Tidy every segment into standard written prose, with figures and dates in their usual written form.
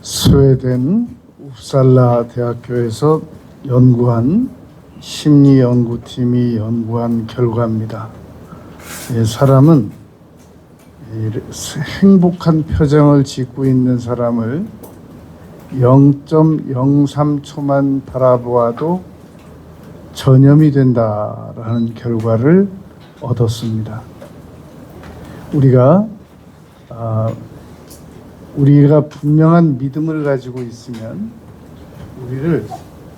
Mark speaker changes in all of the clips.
Speaker 1: 스웨덴 웁살라 대학교에서 연구한 심리연구팀이 연구한 결과입니다. 사람은 행복한 표정을 짓고 있는 사람을 0.03초만 바라보아도 전염이 된다라는 결과를 얻었습니다. 우리가 분명한 믿음을 가지고 있으면 우리를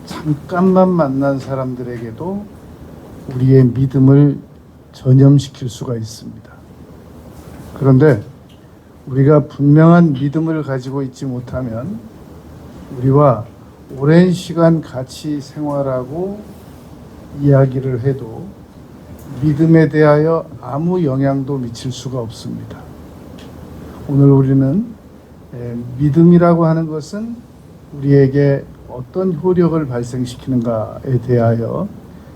Speaker 1: 잠깐만 만난 사람들에게도 우리의 믿음을 전염시킬 수가 있습니다. 그런데 우리가 분명한 믿음을 가지고 있지 못하면 우리와 오랜 시간 같이 생활하고 이야기를 해도 믿음에 대하여 아무 영향도 미칠 수가 없습니다. 오늘 우리는 믿음이라고 하는 것은 우리에게 어떤 효력을 발생시키는가에 대하여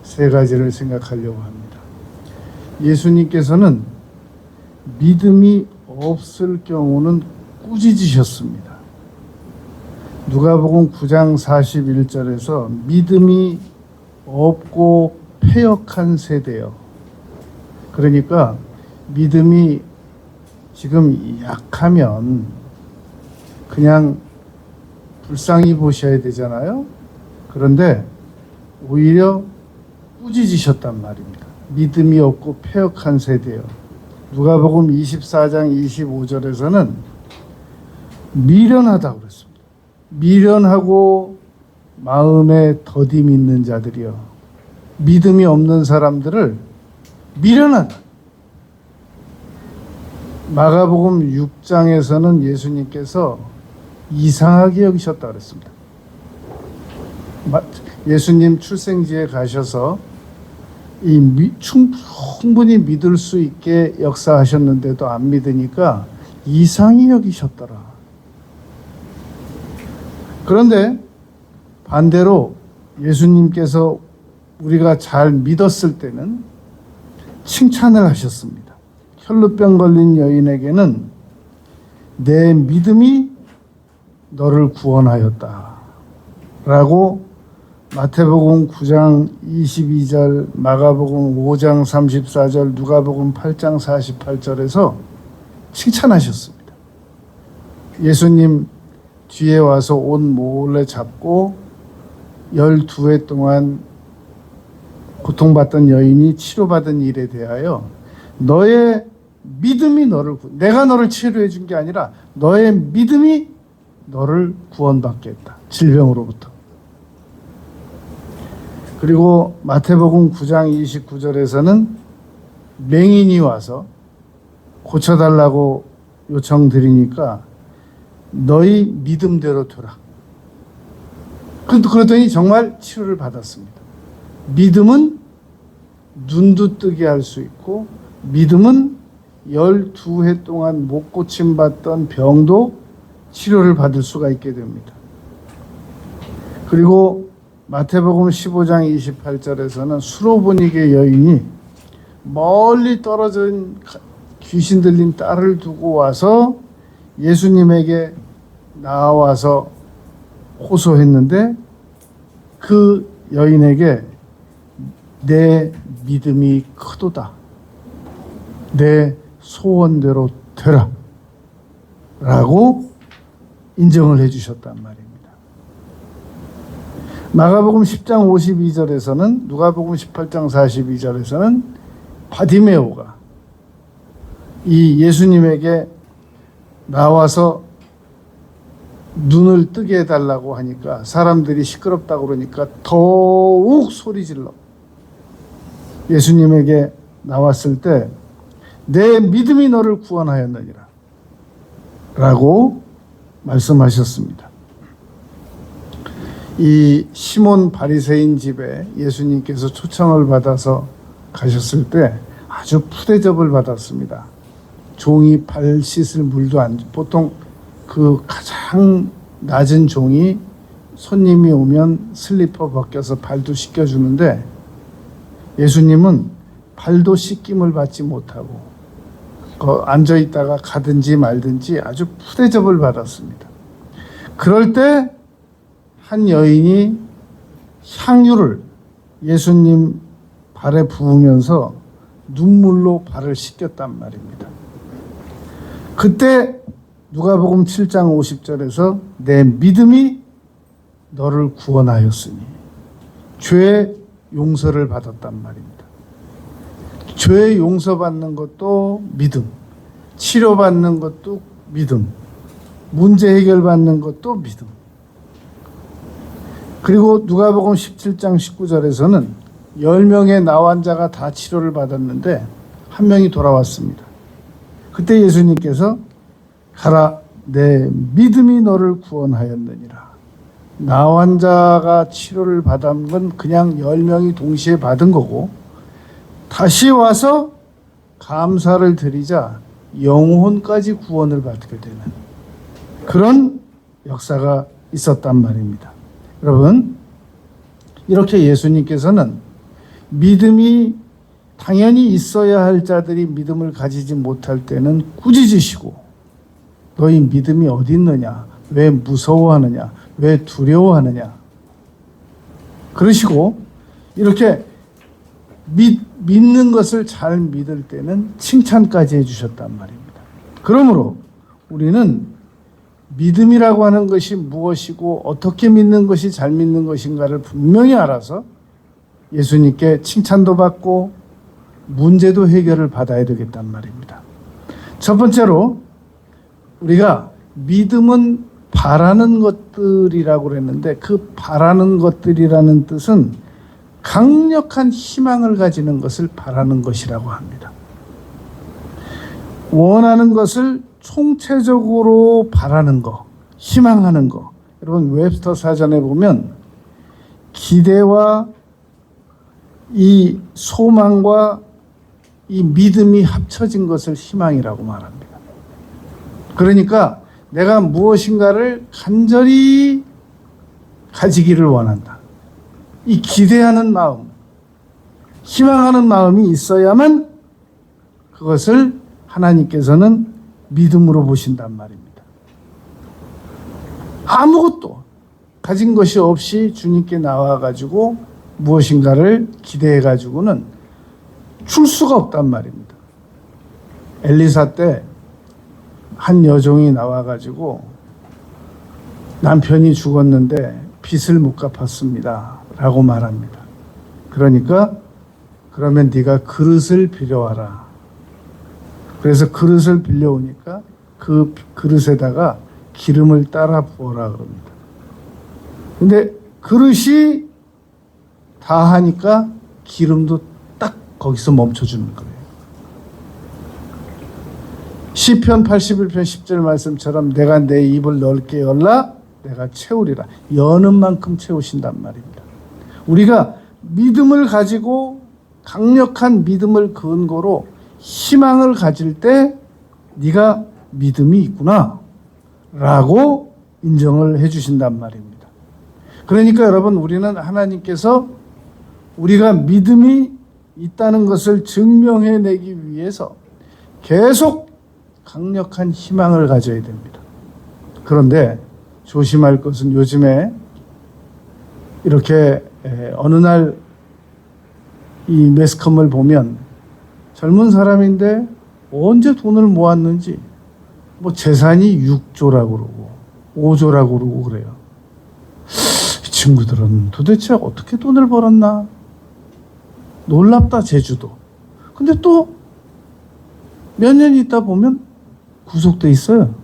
Speaker 1: 세 가지를 생각하려고 합니다. 예수님께서는 믿음이 없을 경우는 꾸짖으셨습니다. 누가복음 9장 41절에서 믿음이 없고 패역한 세대요. 그러니까 믿음이 지금 약하면 그냥 불쌍히 보셔야 되잖아요. 그런데 오히려 꾸짖으셨단 말입니다. 믿음이 없고 패역한 세대요. 누가복음 24장 25절에서는 미련하다고 그랬습니다. 미련하고 마음에 더딤 있는 자들이요. 믿음이 없는 사람들을 미련하다. 마가복음 6장에서는 예수님께서 이상하게 여기셨다 그랬습니다. 예수님 출생지에 가셔서 충분히 믿을 수 있게 역사하셨는데도 안 믿으니까 이상히 여기셨더라. 그런데 반대로 예수님께서 우리가 잘 믿었을 때는 칭찬을 하셨습니다. 혈루병 걸린 여인에게는 내 믿음이 너를 구원하였다 라고 마태복음 9장 22절, 마가복음 5장 34절, 누가복음 8장 48절에서 칭찬하셨습니다. 예수님 뒤에 와서 옷 몰래 잡고 12회 동안 고통받던 여인이 치료받은 일에 대하여 너의 믿음이 내가 너를 치료해 준 게 아니라 너의 믿음이 너를 구원받게 했다. 질병으로부터. 그리고 마태복음 9장 29절에서는 맹인이 와서 고쳐달라고 요청드리니까 너희 믿음대로 되라. 그러더니 정말 치료를 받았습니다. 믿음은 눈도 뜨게 할 수 있고 믿음은 12해 동안 못 고침받던 병도 치료를 받을 수가 있게 됩니다. 그리고 마태복음 15장 28절에서는 수로보니게 여인이 멀리 떨어진 귀신 들린 딸을 두고 와서 예수님에게 나와서 호소했는데 그 여인에게 내 믿음이 크도다. 내 소원대로 되라. 라고 인정을 해주셨단 말입니다. 마가복음 10장 52절에서는 누가복음 18장 42절에서는 바디메오가 이 예수님에게 나와서 눈을 뜨게 해달라고 하니까 사람들이 시끄럽다고 그러니까 더욱 소리질러 예수님에게 나왔을 때 내 믿음이 너를 구원하였느니라 라고 말씀하셨습니다. 이 시몬 바리새인 집에 예수님께서 초청을 받아서 가셨을 때 아주 푸대접을 받았습니다. 종이 발 씻을 물도 안 줘. 보통 그 가장 낮은 종이 손님이 오면 슬리퍼 벗겨서 발도 씻겨주는데 예수님은 발도 씻김을 받지 못하고 앉아있다가 가든지 말든지 아주 푸대접을 받았습니다. 그럴 때 한 여인이 향유를 예수님 발에 부으면서 눈물로 발을 씻겼단 말입니다. 그때 누가복음 7장 50절에서 내 믿음이 너를 구원하였으니 죄의 용서를 받았단 말입니다. 죄의 용서받는 것도 믿음, 치료받는 것도 믿음, 문제 해결받는 것도 믿음. 그리고 누가복음 17장 19절에서는 10명의 나환자가 다 치료를 받았는데 한 명이 돌아왔습니다. 그때 예수님께서 가라, 내 믿음이 너를 구원하였느니라. 나환자가 치료를 받은 건 그냥 10명이 동시에 받은 거고, 다시 와서 감사를 드리자 영혼까지 구원을 받게 되는 그런 역사가 있었단 말입니다. 여러분, 이렇게 예수님께서는 믿음이 당연히 있어야 할 자들이 믿음을 가지지 못할 때는 꾸짖으시고, 너희 믿음이 어디 있느냐? 왜 무서워하느냐? 왜 두려워하느냐? 그러시고, 이렇게 믿는 것을 잘 믿을 때는 칭찬까지 해주셨단 말입니다. 그러므로 우리는 믿음이라고 하는 것이 무엇이고 어떻게 믿는 것이 잘 믿는 것인가를 분명히 알아서 예수님께 칭찬도 받고 문제도 해결을 받아야 되겠단 말입니다. 첫 번째로 우리가 믿음은 바라는 것들이라고 그랬는데, 그 바라는 것들이라는 뜻은 강력한 희망을 가지는 것을 바라는 것이라고 합니다. 원하는 것을 총체적으로 바라는 거, 희망하는 거. 여러분, 웹스터 사전에 보면 기대와 이 소망과 이 믿음이 합쳐진 것을 희망이라고 말합니다. 그러니까 내가 무엇인가를 간절히 가지기를 원한다. 이 기대하는 마음, 희망하는 마음이 있어야만 그것을 하나님께서는 믿음으로 보신단 말입니다. 아무것도 가진 것이 없이 주님께 나와가지고 무엇인가를 기대해가지고는 줄 수가 없단 말입니다. 엘리사 때 한 여종이 나와가지고 남편이 죽었는데 빚을 못 갚았습니다 라고 말합니다. 그러니까 그러면 네가 그릇을 빌려와라. 그래서 그릇을 빌려오니까 그 그릇에다가 기름을 따라 부어라 그럽니다. 근데 그릇이 다 하니까 기름도 딱 거기서 멈춰주는 거예요. 시편 81편 10절 말씀처럼 내가 내 입을 넓게 열라 내가 채우리라. 여는 만큼 채우신단 말입니다. 우리가 믿음을 가지고 강력한 믿음을 근거로 희망을 가질 때 네가 믿음이 있구나 라고 인정을 해 주신단 말입니다. 그러니까 여러분, 우리는 하나님께서 우리가 믿음이 있다는 것을 증명해내기 위해서 계속 강력한 희망을 가져야 됩니다. 그런데 조심할 것은 요즘에 이렇게 어느 날 이 매스컴을 보면 젊은 사람인데 언제 돈을 모았는지 뭐 재산이 6조라고 그러고 5조라고 그러고 그래요. 이 친구들은 도대체 어떻게 돈을 벌었나? 놀랍다, 제주도. 근데 또 몇 년 있다 보면 구속돼 있어요.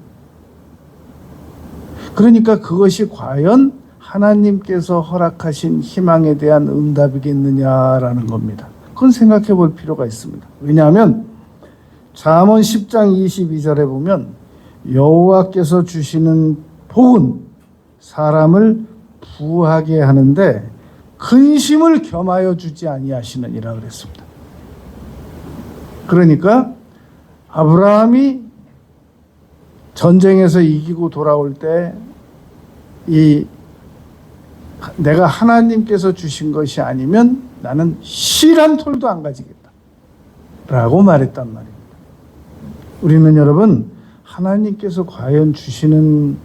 Speaker 1: 그러니까 그것이 과연 하나님께서 허락하신 희망에 대한 응답이겠느냐라는 겁니다. 그건 생각해 볼 필요가 있습니다. 왜냐하면 잠언 10장 22절에 보면 여호와께서 주시는 복은 사람을 부하게 하는데 근심을 겸하여 주지 아니하시느니라 그랬습니다. 그러니까 아브라함이 전쟁에서 이기고 돌아올 때 이 내가 하나님께서 주신 것이 아니면 나는 실한 톨도 안 가지겠다 라고 말했단 말입니다. 우리는 여러분, 하나님께서 과연 주시는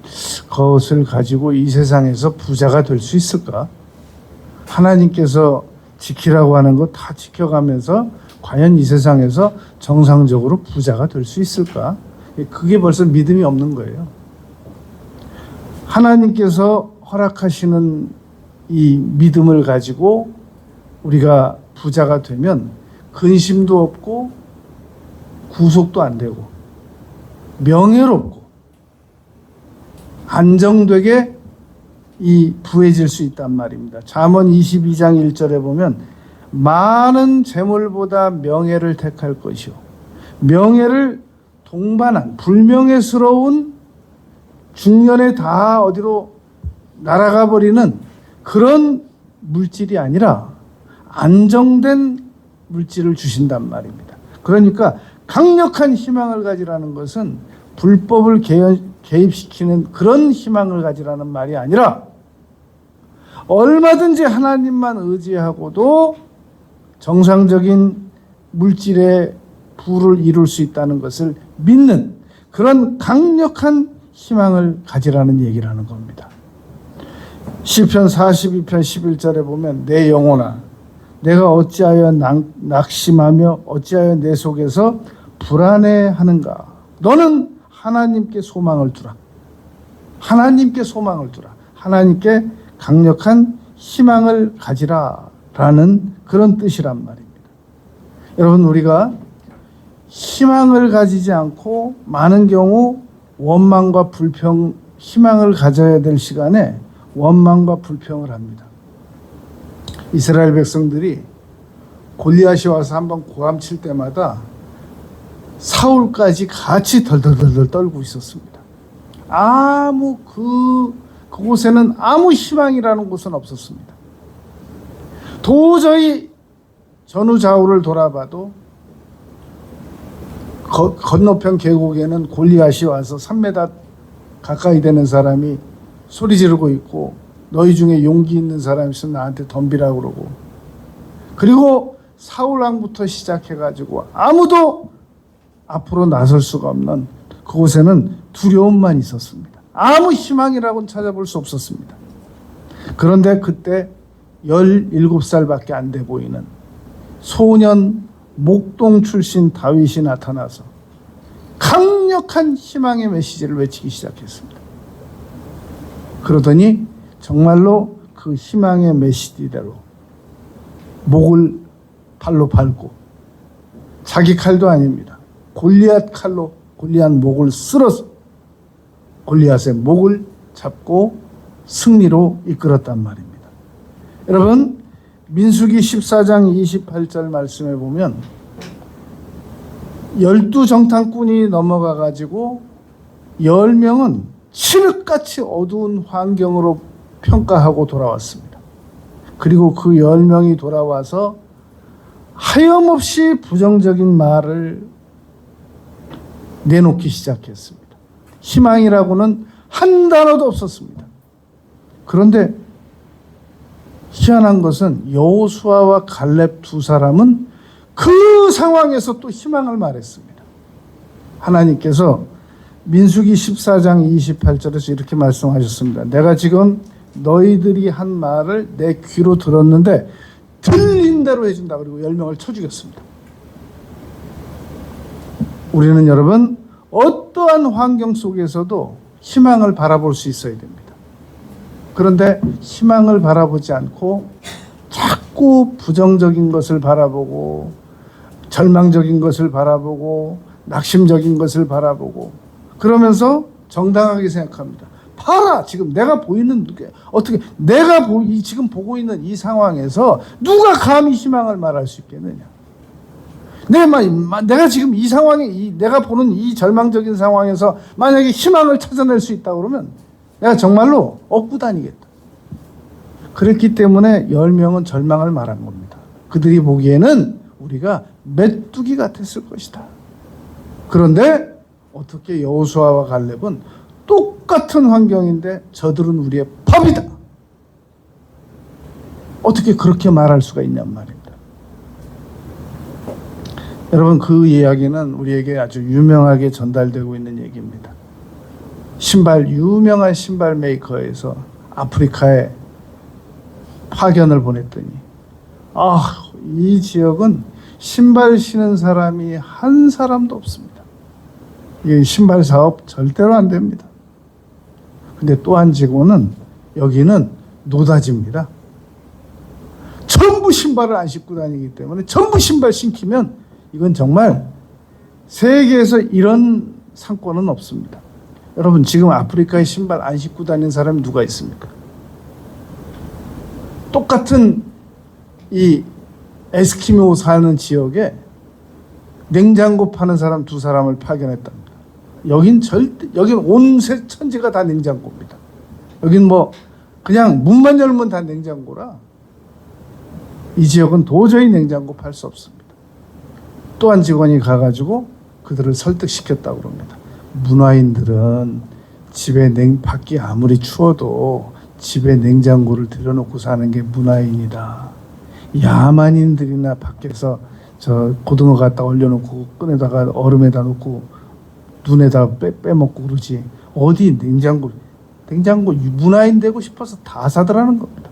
Speaker 1: 것을 가지고 이 세상에서 부자가 될 수 있을까? 하나님께서 지키라고 하는 거 다 지켜가면서 과연 이 세상에서 정상적으로 부자가 될 수 있을까? 그게 벌써 믿음이 없는 거예요. 하나님께서 허락하시는 이 믿음을 가지고 우리가 부자가 되면 근심도 없고 구속도 안 되고 명예롭고 안정되게 이 부해질 수 있단 말입니다. 잠언 22장 1절에 보면 많은 재물보다 명예를 택할 것이요 명예를 동반한 불명예스러운 중년에 다 어디로 날아가 버리는 그런 물질이 아니라 안정된 물질을 주신단 말입니다. 그러니까 강력한 희망을 가지라는 것은 불법을 개입시키는 그런 희망을 가지라는 말이 아니라 얼마든지 하나님만 의지하고도 정상적인 물질의 부를 이룰 수 있다는 것을 믿는 그런 강력한 희망을 가지라는 얘기를 하는 겁니다. 시편 42편 11절에 보면 내 영혼아 내가 어찌하여 낙심하며 어찌하여 내 속에서 불안해하는가. 너는 하나님께 소망을 두라. 하나님께 소망을 두라. 하나님께 강력한 희망을 가지라라는 그런 뜻이란 말입니다. 여러분 우리가 희망을 가지지 않고 많은 경우 원망과 불평, 희망을 가져야 될 시간에 원망과 불평을 합니다. 이스라엘 백성들이 골리앗이 와서 한번 고함칠 때마다 사울까지 같이 덜덜덜 떨고 있었습니다. 그곳에는 아무 희망이라는 곳은 없었습니다. 도저히 전후좌우를 돌아봐도 건너편 계곡에는 골리앗이 와서 3m 가까이 되는 사람이 소리 지르고 있고 너희 중에 용기 있는 사람이 있으면 나한테 덤비라고 그러고 그리고 사울왕부터 시작해가지고 아무도 앞으로 나설 수가 없는 그곳에는 두려움만 있었습니다. 아무 희망이라고는 찾아볼 수 없었습니다. 그런데 그때 17살밖에 안 돼 보이는 소년 목동 출신 다윗이 나타나서 강력한 희망의 메시지를 외치기 시작했습니다. 그러더니 정말로 그 희망의 메시지대로 목을 팔로 밟고 자기 칼도 아닙니다. 골리앗 칼로 골리앗 목을 쓸어서 골리앗의 목을 잡고 승리로 이끌었단 말입니다. 여러분 민수기 14장 28절 말씀에 보면 12정탐꾼이 넘어가 가지고 10명은 칠흑같이 어두운 환경으로 평가하고 돌아왔습니다. 그리고 그 10명이 돌아와서 하염없이 부정적인 말을 내놓기 시작했습니다. 희망이라고는 한 단어도 없었습니다. 그런데 희한한 것은 여호수아와 갈렙 두 사람은 그 상황에서 또 희망을 말했습니다. 하나님께서 민수기 14장 28절에서 이렇게 말씀하셨습니다. 내가 지금 너희들이 한 말을 내 귀로 들었는데 들린 대로 해준다. 그리고 10명을 쳐 죽였습니다. 우리는 여러분 어떠한 환경 속에서도 희망을 바라볼 수 있어야 됩니다. 그런데 희망을 바라보지 않고 자꾸 부정적인 것을 바라보고 절망적인 것을 바라보고 낙심적인 것을 바라보고 그러면서 정당하게 생각합니다. 봐라 지금 내가 보이는 어떻게 내가 지금 보고 있는 이 상황에서 누가 감히 희망을 말할 수 있겠느냐. 내가 지금 이 상황에 내가 보는 이 절망적인 상황에서 만약에 희망을 찾아낼 수 있다 그러면 내가 정말로 업고 다니겠다. 그랬기 때문에 10명은 절망을 말한 겁니다. 그들이 보기에는 우리가 메뚜기 같았을 것이다. 그런데 어떻게 여호수아와 갈렙은 똑같은 환경인데 저들은 우리의 밥이다. 어떻게 그렇게 말할 수가 있냔 말입니다. 여러분, 그 이야기는 우리에게 아주 유명하게 전달되고 있는 얘기입니다. 유명한 신발 메이커에서 아프리카에 파견을 보냈더니 이 지역은 신발 신는 사람이 한 사람도 없습니다. 이 신발 사업 절대로 안 됩니다. 근데 또 한 직원은 여기는 노다지입니다. 전부 신발을 안 신고 다니기 때문에 전부 신발 신기면 이건 정말 세계에서 이런 상권은 없습니다. 여러분, 지금 아프리카에 신발 안 신고 다니는 사람이 누가 있습니까? 똑같은 이 에스키모 사는 지역에 냉장고 파는 사람 2사람을 파견했답니다. 여긴 온 천지가 다 냉장고입니다. 여긴 뭐 그냥 문만 열면 다 냉장고라 이 지역은 도저히 냉장고 팔 수 없습니다. 또 한 직원이 가가지고 그들을 설득시켰다고 그럽니다. 문화인들은 집에 밖이 아무리 추워도 집에 냉장고를 들여놓고 사는 게 문화인이다. 야만인들이나 밖에서 저 고등어 갖다 얼려놓고 끈에다가 얼음에다 놓고 눈에다 빼먹고 그러지 어디 냉장고 문화인 되고 싶어서 다 사더라는 겁니다.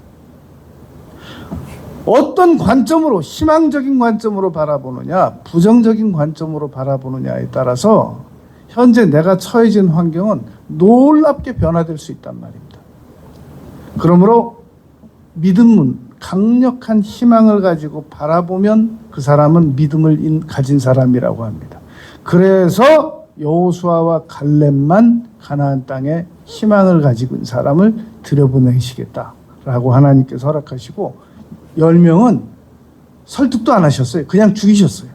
Speaker 1: 어떤 관점으로, 희망적인 관점으로 바라보느냐, 부정적인 관점으로 바라보느냐에 따라서 현재 내가 처해진 환경은 놀랍게 변화될 수 있단 말입니다. 그러므로 믿음은 강력한 희망을 가지고 바라보면 그 사람은 믿음을 가진 사람이라고 합니다. 그래서 여호수아와 갈렙만 가나안 땅에 희망을 가지고 있는 사람을 들여보내시겠다라고 하나님께서 허락하시고 10명은 설득도 안 하셨어요. 그냥 죽이셨어요.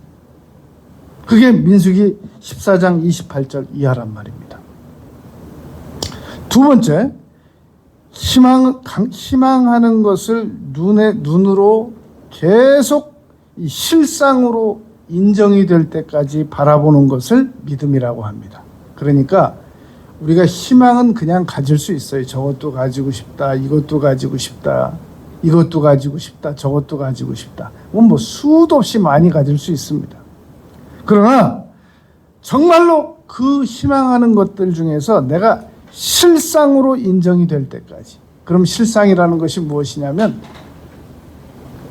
Speaker 1: 그게 민수기 14장 28절 이하란 말입니다. 두 번째, 희망하는 것을 눈으로 계속 이 실상으로 인정이 될 때까지 바라보는 것을 믿음이라고 합니다. 그러니까 우리가 희망은 그냥 가질 수 있어요. 저것도 가지고 싶다, 이것도 가지고 싶다, 이것도 가지고 싶다, 저것도 가지고 싶다. 뭐 수도 없이 많이 가질 수 있습니다. 그러나 정말로 그 희망하는 것들 중에서 내가 실상으로 인정이 될 때까지. 그럼 실상이라는 것이 무엇이냐면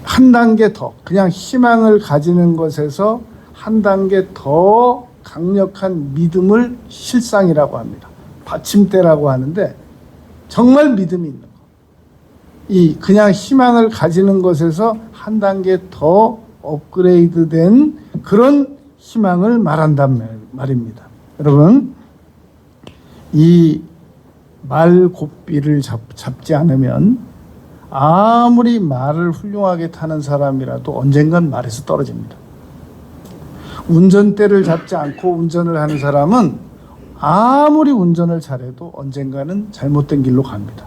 Speaker 1: 한 단계 더, 그냥 희망을 가지는 것에서 한 단계 더 강력한 믿음을 실상이라고 합니다. 받침대라고 하는데 정말 믿음이 있는 거. 이 그냥 희망을 가지는 것에서 한 단계 더 업그레이드된 그런 희망을 말한단 말입니다. 여러분, 이 말고삐를 잡지 않으면 아무리 말을 훌륭하게 타는 사람이라도 언젠간 말에서 떨어집니다. 운전대를 잡지 않고 운전을 하는 사람은 아무리 운전을 잘해도 언젠가는 잘못된 길로 갑니다.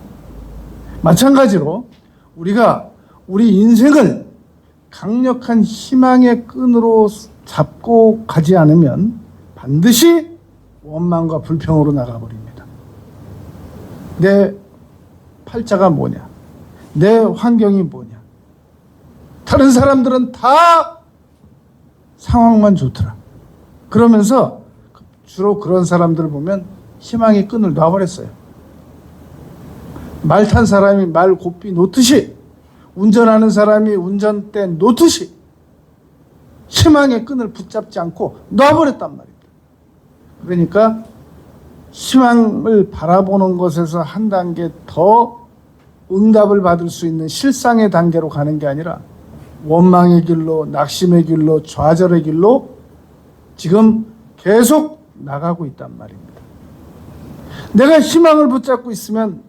Speaker 1: 마찬가지로 우리가 우리 인생을 강력한 희망의 끈으로 잡고 가지 않으면 반드시 원망과 불평으로 나가버립니다. 내 팔자가 뭐냐? 내 환경이 뭐냐? 다른 사람들은 다 상황만 좋더라. 그러면서 주로 그런 사람들을 보면 희망의 끈을 놔버렸어요. 말 탄 사람이 말 고삐 놓듯이, 운전하는 사람이 운전대 놓듯이 희망의 끈을 붙잡지 않고 놔버렸단 말입니다. 그러니까 희망을 바라보는 것에서 한 단계 더 응답을 받을 수 있는 실상의 단계로 가는 게 아니라 원망의 길로, 낙심의 길로, 좌절의 길로 지금 계속 나가고 있단 말입니다. 내가 희망을 붙잡고 있으면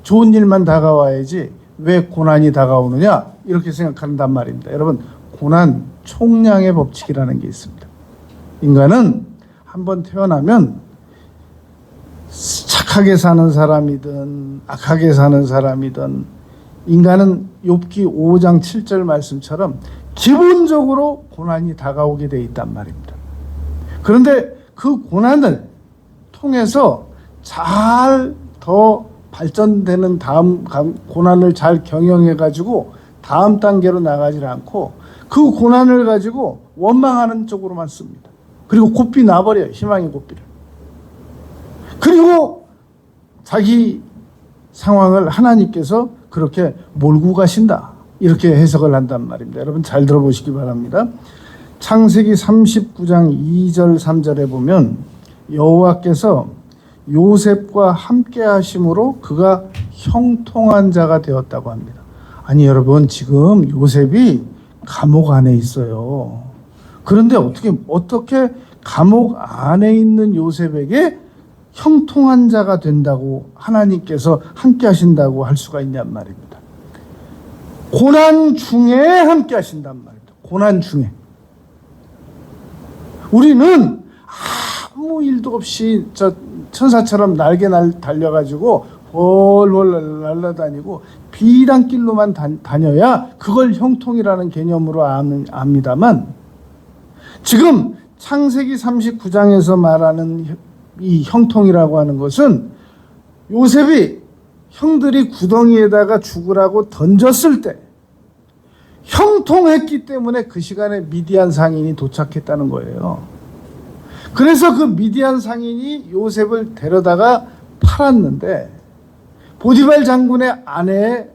Speaker 1: 좋은 일만 다가와야지 왜 고난이 다가오느냐 이렇게 생각한단 말입니다. 여러분, 고난 총량의 법칙이라는 게 있습니다. 인간은 한번 태어나면 착하게 사는 사람이든 악하게 사는 사람이든 인간은 욥기 5장 7절 말씀처럼 기본적으로 고난이 다가오게 돼 있단 말입니다. 그런데 그 고난을 통해서 잘 더 발전되는 다음 고난을 잘 경영해 가지고 다음 단계로 나가지 않고 그 고난을 가지고 원망하는 쪽으로만 씁니다. 그리고 고삐 놔버려요. 희망의 고삐를. 그리고 자기 상황을 하나님께서 그렇게 몰고 가신다. 이렇게 해석을 한단 말입니다. 여러분 잘 들어보시기 바랍니다. 창세기 39장 2절 3절에 보면 여호와께서 요셉과 함께 하심으로 그가 형통한 자가 되었다고 합니다. 아니 여러분 지금 요셉이 감옥 안에 있어요. 그런데 어떻게 감옥 안에 있는 요셉에게 형통한 자가 된다고 하나님께서 함께 하신다고 할 수가 있냔 말입니다. 고난 중에 함께 하신단 말입니다. 고난 중에. 우리는 아무 일도 없이 저 천사처럼 날개 달려가지고 벌벌 날아다니고 비단길로만 다녀야 그걸 형통이라는 개념으로 압니다만, 지금 창세기 39장에서 말하는 이 형통이라고 하는 것은 요셉이 형들이 구덩이에다가 죽으라고 던졌을 때 형통했기 때문에 그 시간에 미디안 상인이 도착했다는 거예요. 그래서 그 미디안 상인이 요셉을 데려다가 팔았는데 보디발 장군의 아내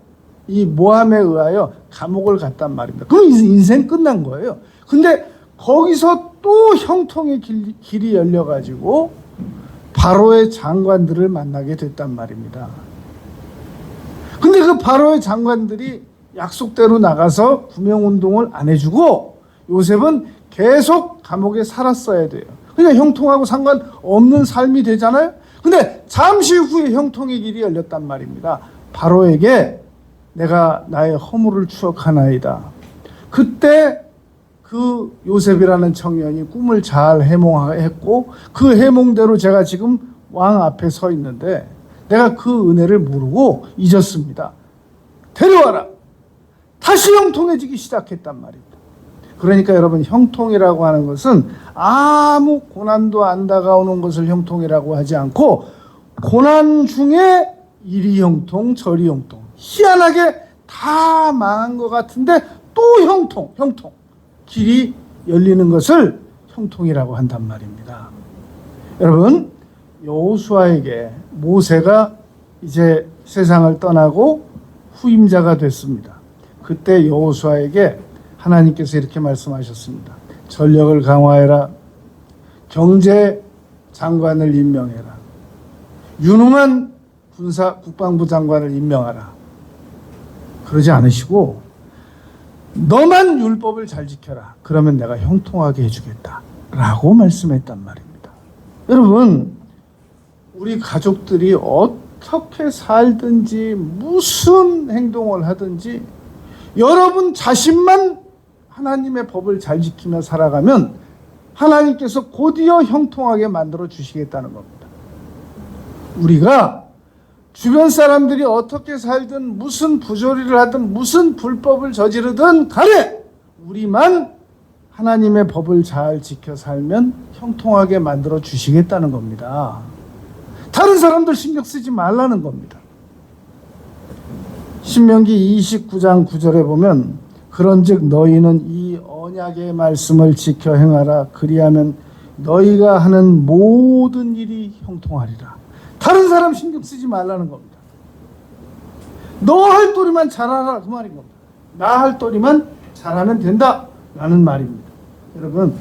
Speaker 1: 이 모함에 의하여 감옥을 갔단 말입니다. 그럼 인생 끝난 거예요. 근데 거기서 또 형통의 길이 열려가지고 바로의 장관들을 만나게 됐단 말입니다. 근데 그 바로의 장관들이 약속대로 나가서 구명운동을 안 해주고 요셉은 계속 감옥에 살았어야 돼요. 그러니까 형통하고 상관없는 삶이 되잖아요. 근데 잠시 후에 형통의 길이 열렸단 말입니다. 바로에게 내가 나의 허물을 추억하나이다. 그때 그 요셉이라는 청년이 꿈을 잘 해몽했고 그 해몽대로 제가 지금 왕 앞에 서 있는데 내가 그 은혜를 모르고 잊었습니다. 데려와라. 다시 형통해지기 시작했단 말입니다. 그러니까 여러분 형통이라고 하는 것은 아무 고난도 안 다가오는 것을 형통이라고 하지 않고 고난 중에 이리 형통 저리 형통, 희한하게 다 망한 것 같은데 또 형통 길이 열리는 것을 형통이라고 한단 말입니다. 여러분 여호수아에게 모세가 이제 세상을 떠나고 후임자가 됐습니다. 그때 여호수아에게 하나님께서 이렇게 말씀하셨습니다. 전력을 강화해라. 경제 장관을 임명해라. 유능한 국방부 장관을 임명하라. 그러지 않으시고 너만 율법을 잘 지켜라. 그러면 내가 형통하게 해주겠다. 라고 말씀했단 말입니다. 여러분 우리 가족들이 어떻게 살든지 무슨 행동을 하든지 여러분 자신만 하나님의 법을 잘 지키며 살아가면 하나님께서 곧이어 형통하게 만들어 주시겠다는 겁니다. 우리가 주변 사람들이 어떻게 살든 무슨 부조리를 하든 무슨 불법을 저지르든 간에 우리만 하나님의 법을 잘 지켜 살면 형통하게 만들어 주시겠다는 겁니다. 다른 사람들 신경 쓰지 말라는 겁니다. 신명기 29장 9절에 보면 그런즉 너희는 이 언약의 말씀을 지켜 행하라. 그리하면 너희가 하는 모든 일이 형통하리라. 다른 사람 신경 쓰지 말라는 겁니다. 너 할 도리만 잘하라 그 말인 겁니다. 나 할 도리만 잘하면 된다 라는 말입니다. 여러분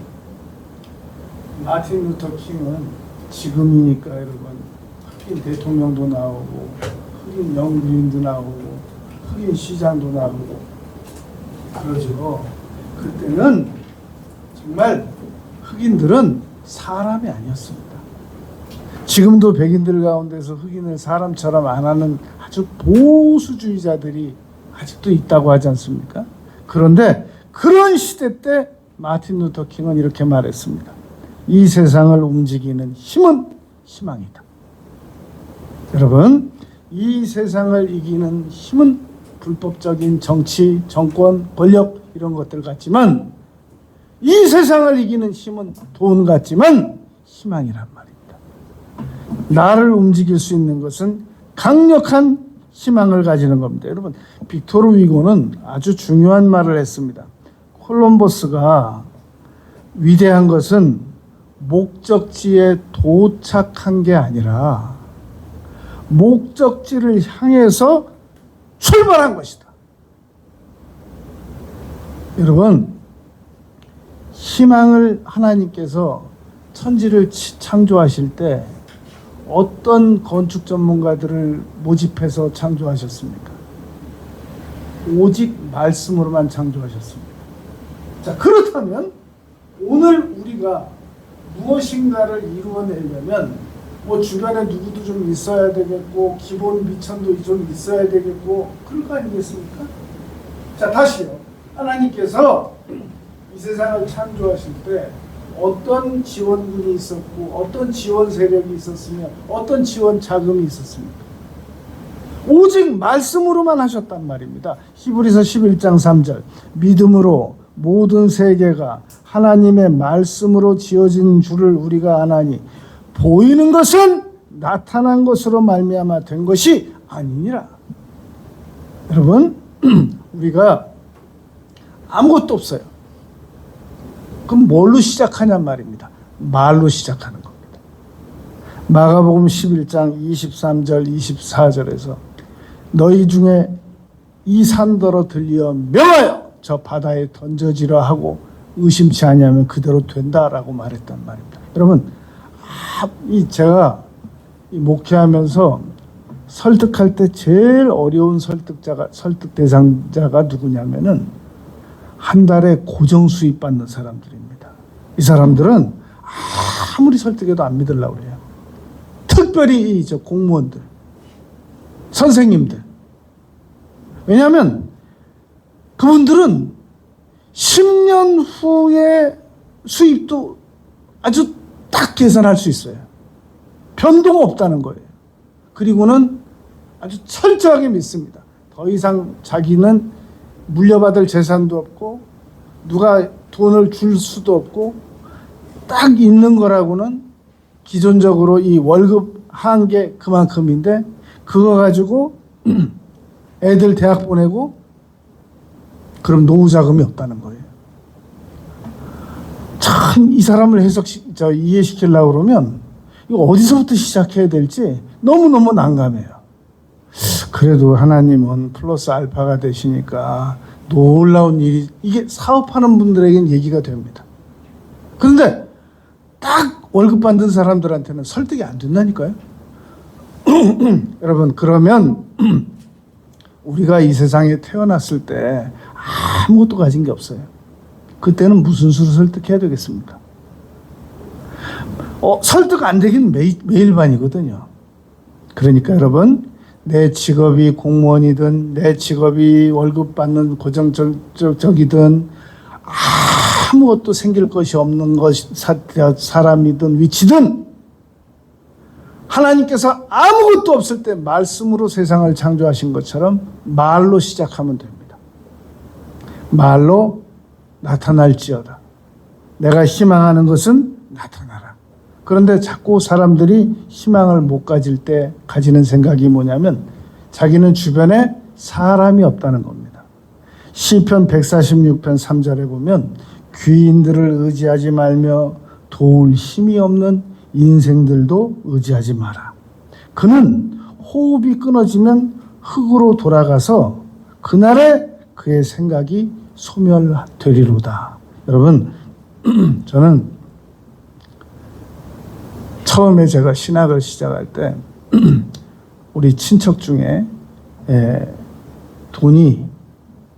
Speaker 1: 마틴 루터 킹은 지금이니까 여러분 흑인 대통령도 나오고 흑인 영부인도 나오고 흑인 시장도 나오고 그러죠. 그때는 정말 흑인들은 사람이 아니었습니다. 지금도 백인들 가운데서 흑인을 사람처럼 안 하는 아주 보수주의자들이 아직도 있다고 하지 않습니까? 그런데 그런 시대 때 마틴 루터 킹은 이렇게 말했습니다. 이 세상을 움직이는 힘은 희망이다. 여러분 이 세상을 이기는 힘은 불법적인 정치, 정권, 권력 이런 것들 같지만 이 세상을 이기는 힘은 돈 같지만 희망이란 말입니다. 나를 움직일 수 있는 것은 강력한 희망을 가지는 겁니다. 여러분, 빅토르 위고는 아주 중요한 말을 했습니다. 콜럼버스가 위대한 것은 목적지에 도착한 게 아니라 목적지를 향해서 출발한 것이다. 여러분, 희망을 하나님께서 천지를 창조하실 때 어떤 건축 전문가들을 모집해서 창조하셨습니까? 오직 말씀으로만 창조하셨습니다. 자, 그렇다면 오늘 우리가 무엇인가를 이루어내려면 뭐 주변에 누구도 좀 있어야 되겠고 기본 미천도 좀 있어야 되겠고 그럴 거 아니겠습니까? 자, 다시요. 하나님께서 이 세상을 창조하실 때 어떤 지원군이 있었고 어떤 지원 세력이 있었으며 어떤 지원 자금이 있었습니까? 오직 말씀으로만 하셨단 말입니다. 히브리서 11장 3절 믿음으로 모든 세계가 하나님의 말씀으로 지어진 줄을 우리가 아나니 보이는 것은 나타난 것으로 말미암아 된 것이 아니니라. 여러분, 우리가 아무것도 없어요. 그럼 뭘로 시작하냔 말입니다. 말로 시작하는 겁니다. 마가복음 11장 23절 24절에서 너희 중에 이 산더러 들리어 명하여 저 바다에 던져지라 하고 의심치 아니하면 그대로 된다라고 말했단 말입니다. 여러분, 제가 목회하면서 설득할 때 제일 어려운 설득 대상자가 누구냐면은 한 달에 고정 수입 받는 사람들입니다. 이 사람들은 아무리 설득해도 안 믿으려고 그래요. 특별히 저 공무원들, 선생님들. 왜냐하면 그분들은 10년 후에 수입도 아주 딱 계산할 수 있어요. 변동 없다는 거예요. 그리고는 아주 철저하게 믿습니다. 더 이상 자기는 물려받을 재산도 없고 누가 돈을 줄 수도 없고 딱 있는 거라고는 기존적으로 이 월급 한 게 그만큼인데 그거 가지고 애들 대학 보내고 그럼 노후 자금이 없다는 거예요. 참 이 사람을 이해시키려고 그러면 이거 어디서부터 시작해야 될지 너무너무 난감해요. 그래도 하나님은 플러스 알파가 되시니까 놀라운 일이 이게 사업하는 분들에겐 얘기가 됩니다. 그런데 딱 월급 받는 사람들한테는 설득이 안 된다니까요. 여러분, 그러면 우리가 이 세상에 태어났을 때 아무것도 가진 게 없어요. 그때는 무슨 수로 설득해야 되겠습니까? 설득 안 되긴 매일 반이거든요. 그러니까 여러분, 내 직업이 공무원이든 내 직업이 월급 받는 고정적이든 아무것도 생길 것이 없는 사람이든 위치든 하나님께서 아무것도 없을 때 말씀으로 세상을 창조하신 것처럼 말로 시작하면 됩니다. 말로 나타날지어다. 내가 희망하는 것은 나타나라. 그런데 자꾸 사람들이 희망을 못 가질 때 가지는 생각이 뭐냐면 자기는 주변에 사람이 없다는 겁니다. 시편 146편 3절에 보면 귀인들을 의지하지 말며 도울 힘이 없는 인생들도 의지하지 마라. 그는 호흡이 끊어지면 흙으로 돌아가서 그날에 그의 생각이 소멸되리로다. 여러분, 저는 처음에 제가 신학을 시작할 때 우리 친척 중에 돈이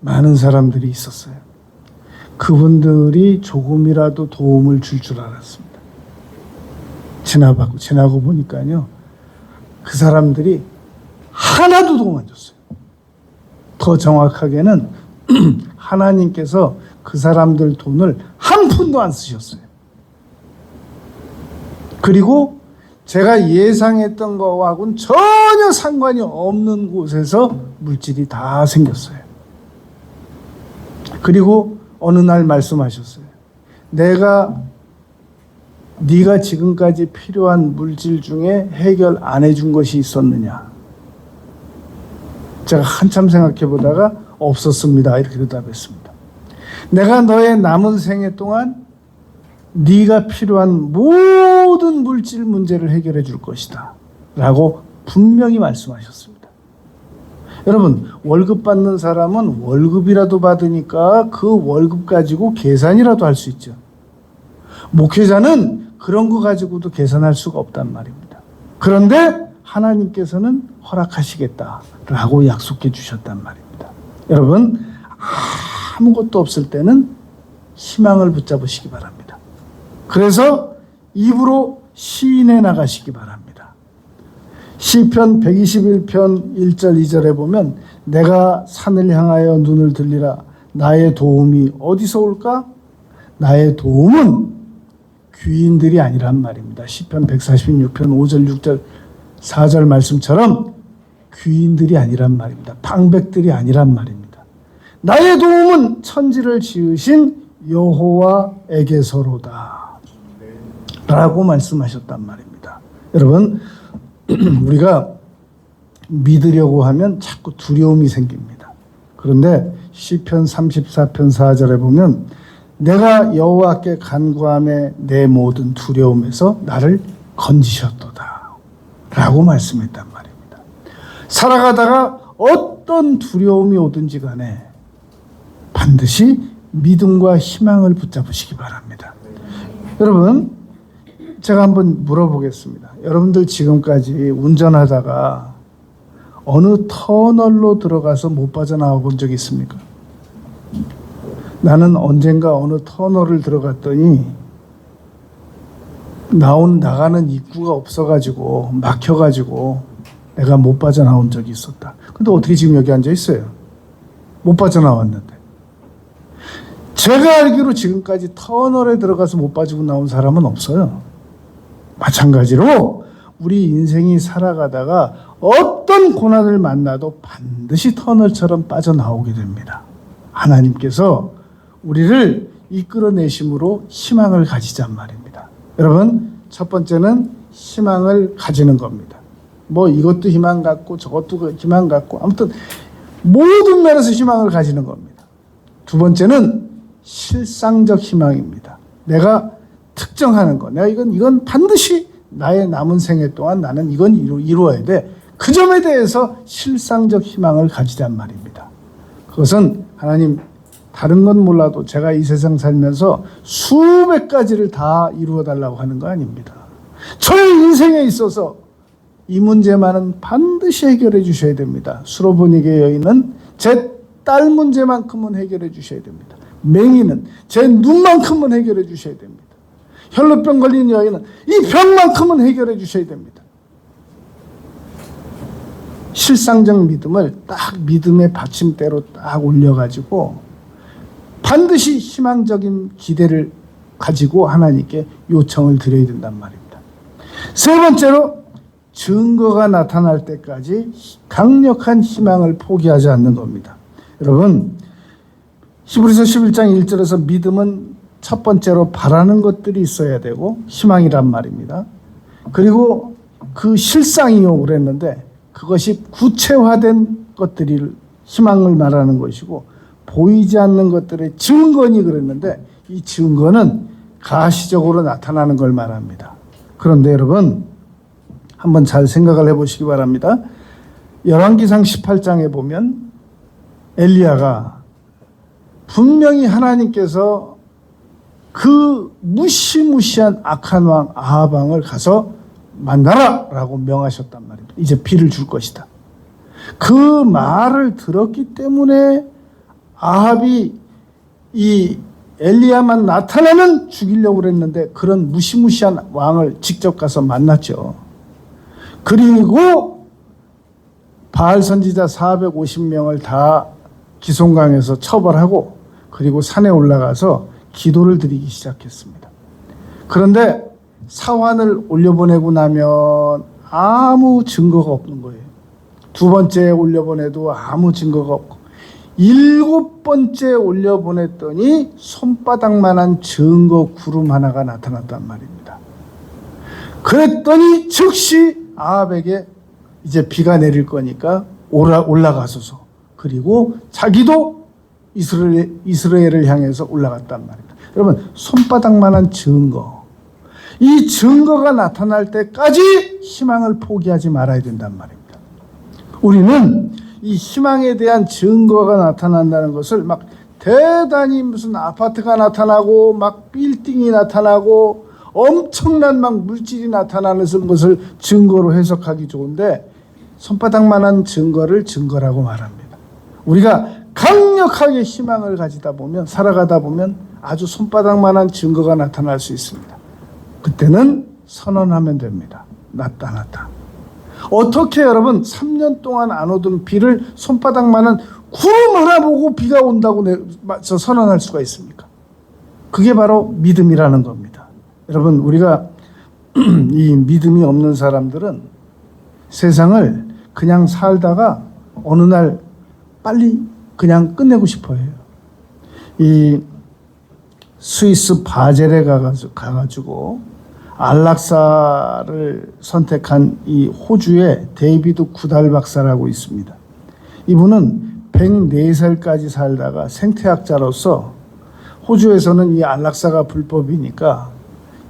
Speaker 1: 많은 사람들이 있었어요. 그분들이 조금이라도 도움을 줄 알았습니다. 지나고 보니까요, 그 사람들이 하나도 도움 안 줬어요. 더 정확하게는 하나님께서 그 사람들 돈을 한 푼도 안 쓰셨어요. 그리고 제가 예상했던 거하고는 전혀 상관이 없는 곳에서 물질이 다 생겼어요. 그리고 어느 날 말씀하셨어요. 네가 지금까지 필요한 물질 중에 해결 안 해준 것이 있었느냐? 제가 한참 생각해 보다가 없었습니다. 이렇게 대답했습니다. 내가 너의 남은 생애 동안 네가 필요한 모든 물질 문제를 해결해 줄 것이다 라고 분명히 말씀하셨습니다. 여러분, 월급 받는 사람은 월급이라도 받으니까 그 월급 가지고 계산이라도 할 수 있죠. 목회자는 그런 거 가지고도 계산할 수가 없단 말입니다. 그런데 하나님께서는 허락하시겠다라고 약속해 주셨단 말입니다. 여러분, 아무것도 없을 때는 희망을 붙잡으시기 바랍니다. 그래서 입으로 시인해 나가시기 바랍니다. 시편 121편 1절 2절에 보면 내가 산을 향하여 눈을 들리라. 나의 도움이 어디서 올까? 나의 도움은 귀인들이 아니란 말입니다. 시편 146편 5절 6절 4절 말씀처럼 귀인들이 아니란 말입니다. 방백들이 아니란 말입니다. 나의 도움은 천지를 지으신 여호와에게서로다 라고 말씀하셨단 말입니다. 여러분, 우리가 믿으려고 하면 자꾸 두려움이 생깁니다. 그런데 시편 34편 4절에 보면 내가 여호와께 간구하며 내 모든 두려움에서 나를 건지셨도다 라고 말씀했단 말입니다. 살아가다가 어떤 두려움이 오든지 간에 반드시 믿음과 희망을 붙잡으시기 바랍니다. 여러분, 제가 한번 물어보겠습니다. 여러분들 지금까지 운전하다가 어느 터널로 들어가서 못 빠져나와 본 적 있습니까? 나는 언젠가 어느 터널을 들어갔더니 나가는 입구가 없어가지고 막혀가지고 내가 못 빠져나온 적이 있었다. 근데 어떻게 지금 여기 앉아 있어요? 못 빠져나왔는데. 제가 알기로 지금까지 터널에 들어가서 못 빠지고 나온 사람은 없어요. 마찬가지로 우리 인생이 살아가다가 어떤 고난을 만나도 반드시 터널처럼 빠져나오게 됩니다. 하나님께서 우리를 이끌어내심으로 희망을 가지잔 말입니다. 여러분, 첫 번째는 희망을 가지는 겁니다. 뭐 이것도 희망 갖고 저것도 희망 갖고 아무튼 모든 면에서 희망을 가지는 겁니다. 두 번째는 실상적 희망입니다. 내가 특정하는 거. 내가 이건 반드시 나의 남은 생애 동안 나는 이건 이루어야 돼. 그 점에 대해서 실상적 희망을 가지란 말입니다. 그것은 하나님 다른 건 몰라도 제가 이 세상 살면서 수백 가지를 다 이루어 달라고 하는 거 아닙니다. 저의 인생에 있어서 이 문제만은 반드시 해결해 주셔야 됩니다. 수로보니게 여인은 제 딸 문제만큼은 해결해 주셔야 됩니다. 맹인은 제 눈만큼은 해결해 주셔야 됩니다. 혈루병 걸린 여인은 이 병만큼은 해결해 주셔야 됩니다. 실상적 믿음을 딱 믿음의 받침대로 딱 올려가지고 반드시 희망적인 기대를 가지고 하나님께 요청을 드려야 된단 말입니다. 세 번째로 증거가 나타날 때까지 강력한 희망을 포기하지 않는 겁니다. 여러분, 히브리서 11장 1절에서 믿음은 첫 번째로 바라는 것들이 있어야 되고 희망이란 말입니다. 그리고 그 실상이요 그랬는데 그것이 구체화된 것들이 희망을 말하는 것이고 보이지 않는 것들의 증거니 그랬는데 이 증거는 가시적으로 나타나는 걸 말합니다. 그런데 여러분 한번 잘 생각을 해보시기 바랍니다. 열왕기상 18장에 보면 엘리야가 분명히 하나님께서 그 무시무시한 악한 왕 아합 왕을 가서 만나라 라고 명하셨단 말입니다. 이제 비를 줄 것이다. 그 말을 들었기 때문에 아합이 이 엘리야만 나타나면 죽이려고 그랬는데 그런 무시무시한 왕을 직접 가서 만났죠. 그리고 바알 선지자 450명을 다 기송강에서 처벌하고 그리고 산에 올라가서 기도를 드리기 시작했습니다. 그런데 사환을 올려보내고 나면 아무 증거가 없는 거예요. 두 번째 올려보내도 아무 증거가 없고 7번째 올려보냈더니 손바닥만한 증거 구름 하나가 나타났단 말입니다. 그랬더니 즉시 아합에게 이제 비가 내릴 거니까 올라가소서. 그리고 자기도 이스라엘을 향해서 올라갔단 말입니다. 여러분, 손바닥만한 증거, 이 증거가 나타날 때까지 희망을 포기하지 말아야 된단 말입니다. 우리는 이 희망에 대한 증거가 나타난다는 것을 막 대단히 무슨 아파트가 나타나고 막 빌딩이 나타나고 엄청난 막 물질이 나타나는 것을 증거로 해석하기 좋은데, 손바닥만한 증거를 증거라고 말합니다. 우리가 강력하게 희망을 가지다 보면, 살아가다 보면 아주 손바닥만한 증거가 나타날 수 있습니다. 그때는 선언하면 됩니다. 나타났다. 어떻게 여러분 3년 동안 안 오던 비를 손바닥만한 구름 하나 보고 비가 온다고 선언할 수가 있습니까? 그게 바로 믿음이라는 겁니다. 여러분, 우리가 이 믿음이 없는 사람들은 세상을 그냥 살다가 어느 날 빨리 그냥 끝내고 싶어 해요. 이 스위스 바젤에 가가지고 안락사를 선택한 이 호주의 데이비드 구달 박사라고 있습니다. 이분은 104살까지 살다가 생태학자로서, 호주에서는 이 안락사가 불법이니까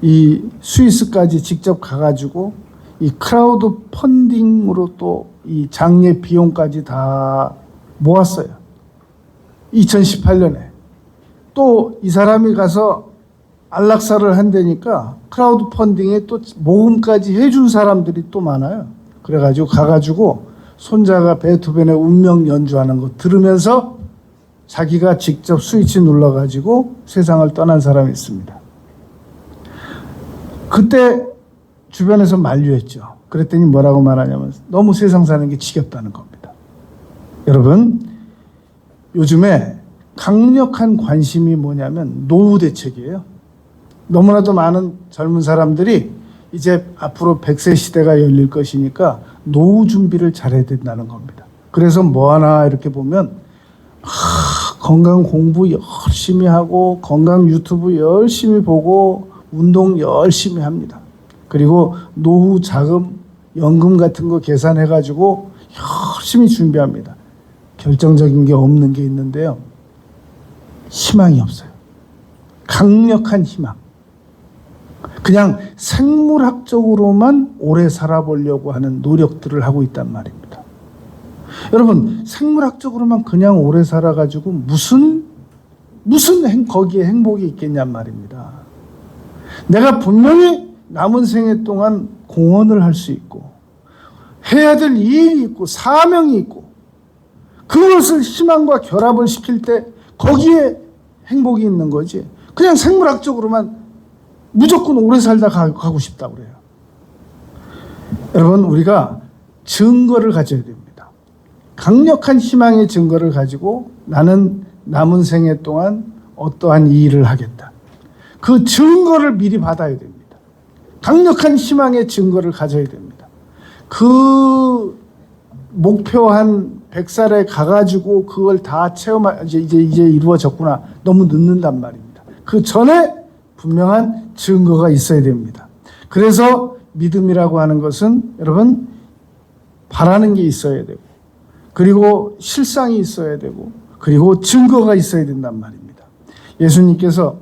Speaker 1: 이 스위스까지 직접 가가지고 이 크라우드 펀딩으로 또 이 장례 비용까지 다 모았어요. 2018년에. 또 이 사람이 가서 안락사를 한다니까 크라우드 펀딩에 또 모금까지 해준 사람들이 또 많아요. 그래가지고 가가지고 손자가 베토벤의 운명 연주하는 거 들으면서 자기가 직접 스위치 눌러가지고 세상을 떠난 사람이 있습니다. 그때 주변에서 만류했죠. 그랬더니 뭐라고 말하냐면 너무 세상 사는 게 지겹다는 겁니다. 여러분, 요즘에 강력한 관심이 뭐냐면 노후 대책이에요. 너무나도 많은 젊은 사람들이 이제 앞으로 100세 시대가 열릴 것이니까 노후 준비를 잘해야 된다는 겁니다. 그래서 뭐 하나 이렇게 보면 건강 공부 열심히 하고 건강 유튜브 열심히 보고 운동 열심히 합니다. 그리고 노후 자금, 연금 같은 거 계산해가지고 열심히 준비합니다. 결정적인 게 없는 게 있는데요. 희망이 없어요. 강력한 희망. 그냥 생물학적으로만 오래 살아보려고 하는 노력들을 하고 있단 말입니다. 여러분, 생물학적으로만 그냥 오래 살아가지고 무슨 거기에 행복이 있겠냔 말입니다. 내가 분명히 남은 생애 동안 공헌을 할 수 있고 해야 될 일이 있고 사명이 있고 그것을 희망과 결합을 시킬 때 거기에 행복이 있는 거지. 그냥 생물학적으로만 무조건 오래 살다 가고 싶다고 그래요. 여러분, 우리가 증거를 가져야 됩니다. 강력한 희망의 증거를 가지고 나는 남은 생애 동안 어떠한 이 일을 하겠다. 그 증거를 미리 받아야 됩니다. 강력한 희망의 증거를 가져야 됩니다. 그 목표한 100살에 가가지고 그걸 다 이제 이루어졌구나. 너무 늦는단 말입니다. 그 전에 분명한 증거가 있어야 됩니다. 그래서 믿음이라고 하는 것은 여러분 바라는 게 있어야 되고 그리고 실상이 있어야 되고 그리고 증거가 있어야 된단 말입니다. 예수님께서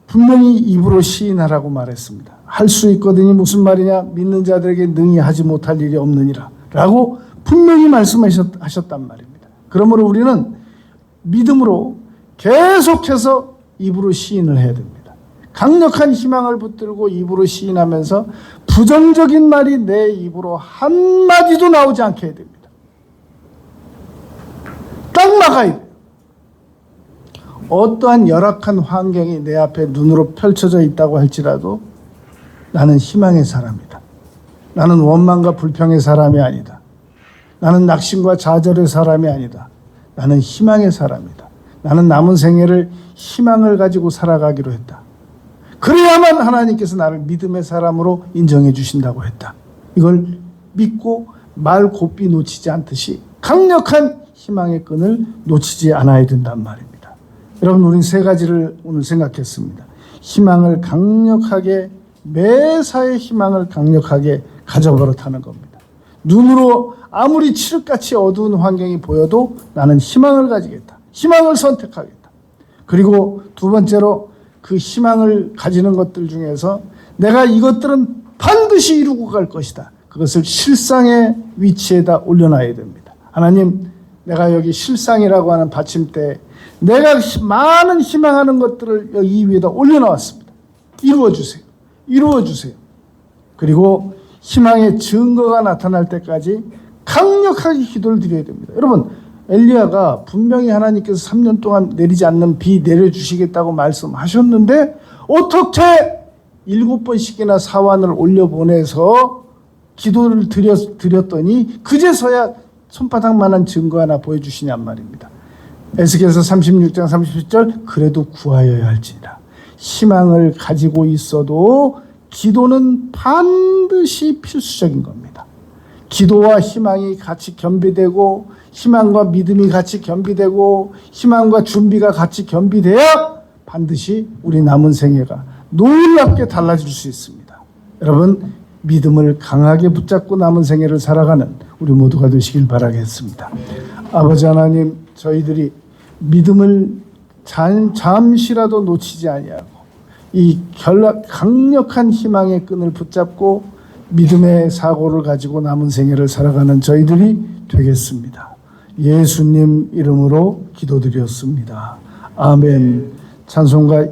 Speaker 1: 분명히 입으로 시인하라고 말했습니다. 할 수 있거든이 무슨 말이냐? 믿는 자들에게 능히 하지 못할 일이 없느니라 라고 분명히 말씀하셨단 말입니다. 그러므로 우리는 믿음으로 계속해서 입으로 시인을 해야 됩니다. 강력한 희망을 붙들고 입으로 시인하면서 부정적인 말이 내 입으로 한마디도 나오지 않게 해야 됩니다. 딱 막아야 돼요. 어떠한 열악한 환경이 내 앞에 눈으로 펼쳐져 있다고 할지라도 나는 희망의 사람이다. 나는 원망과 불평의 사람이 아니다. 나는 낙심과 좌절의 사람이 아니다. 나는 희망의 사람이다. 나는 남은 생애를 희망을 가지고 살아가기로 했다. 그래야만 하나님께서 나를 믿음의 사람으로 인정해 주신다고 했다. 이걸 믿고 말 곱비 놓치지 않듯이 강력한 희망의 끈을 놓치지 않아야 된단 말입니다. 여러분, 우리는 세 가지를 오늘 생각했습니다. 희망을 강력하게, 매사의 희망을 강력하게 가져버릇하는 겁니다. 눈으로 아무리 칠흑같이 어두운 환경이 보여도 나는 희망을 가지겠다. 희망을 선택하겠다. 그리고 두 번째로 그 희망을 가지는 것들 중에서 내가 이것들은 반드시 이루고 갈 것이다. 그것을 실상의 위치에다 올려놔야 됩니다. 하나님, 내가 여기 실상이라고 하는 받침대에 내가 많은 희망하는 것들을 여기 이 위에다 올려놓았습니다. 이루어주세요. 이루어주세요. 그리고 희망의 증거가 나타날 때까지 강력하게 기도를 드려야 됩니다. 여러분, 엘리야가 분명히 하나님께서 3년 동안 내리지 않는 비 내려주시겠다고 말씀하셨는데 어떻게 7번씩이나 사환을 올려보내서 기도를 드렸더니 그제서야 손바닥만한 증거 하나 보여주시냔 말입니다. 에스겔서 36장 37절 그래도 구하여야 할지니라. 희망을 가지고 있어도 기도는 반드시 필수적인 겁니다. 기도와 희망이 같이 겸비되고 희망과 믿음이 같이 겸비되고 희망과 준비가 같이 겸비돼야 반드시 우리 남은 생애가 놀랍게 달라질 수 있습니다. 여러분, 믿음을 강하게 붙잡고 남은 생애를 살아가는 우리 모두가 되시길 바라겠습니다. 아버지 하나님, 저희들이 믿음을 잠시라도 놓치지 아니하고 이 강력한 희망의 끈을 붙잡고 믿음의 사고를 가지고 남은 생애를 살아가는 저희들이 되겠습니다. 예수님 이름으로 기도드렸습니다. 아멘. 찬송가